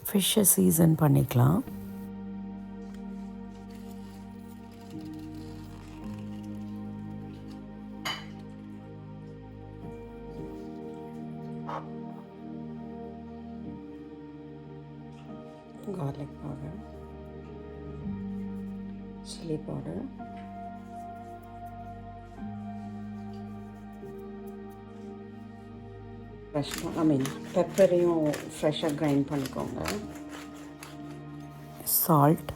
ஃபிஷ்ஷை சீசன் பண்ணிக்கலாம். garlic powder, chili powder, பெப்பரையும் ஃப்ரெஷ்ஷாக கிரைண்ட் பண்ணிக்கோங்க. சால்ட்.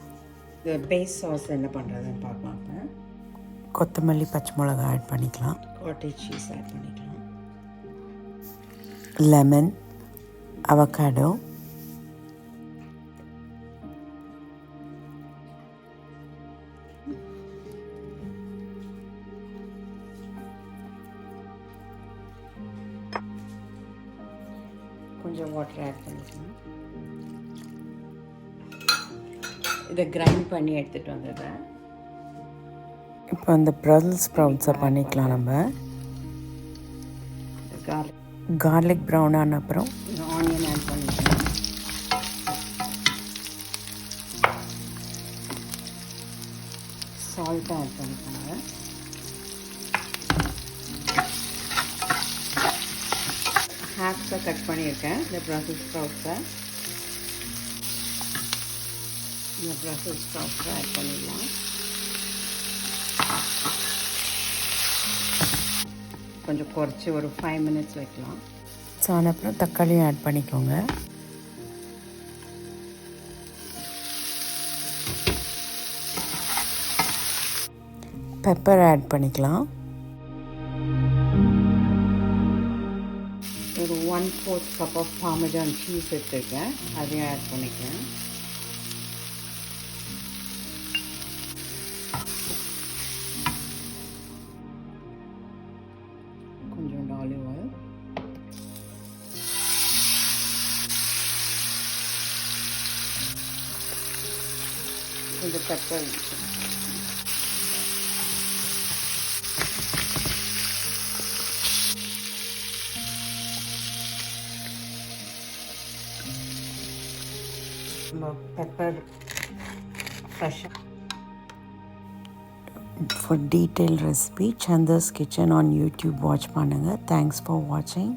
இந்த பேஸ் சாஸ் என்ன பண்ணுறதுன்னு பார்க்கலாம். கொத்தமல்லி பச்சை மிளகா ஆட் பண்ணிக்கலாம். காட்டேஜ் சீஸ் ஆட் பண்ணிக்கலாம். லெமன், அவகாடோ, கொஞ்சம் வாட்டர் ஆட் பண்ணிக்கலாம். இதை கிரைண்ட் பண்ணி எடுத்துகிட்டு வந்துடுறேன். இப்போ அந்த ப்ரசல் ஸ்ப்ரவுட்ஸை பண்ணிக்கலாம். நம்ம கார்லிக் ப்ரௌன் ஆன அப்புறம் ஆனியன் ஆட் பண்ணிக்கலாம். சால்ட்டை ஆட் பண்ணிக்கோங்க. ஹாஃப்ஸாக கட் பண்ணியிருக்கேன் இந்த ப்ரசல் ஸ்ப்ரவுட்ஸை. இந்த ப்ரசல் ஸ்ப்ரவுட்ஸை ஆட் பண்ணிடலாம். கொஞ்சம் குறைச்சி ஒரு 5 minutes வைக்கலாம். சான அப்புறம் தக்காளியும் ஆட் பண்ணிக்கோங்க. பெப்பர் ஆட் பண்ணிக்கலாம். ஒரு 1/4 cup ஆஃப் பார்மஜான் சீஸ் எடுத்துருக்கேன், அதையும் ஆட் பண்ணிக்கிறேன். கொஞ்சம் ஆலிவ் ஆயில், கொஞ்சம் பெப்பர், பெப்பர் ஃப்ரெஷ்ஷாக. For detailed recipe, Chanda's Kitchen on YouTube watch பண்ணுங்கள். Thanks for watching.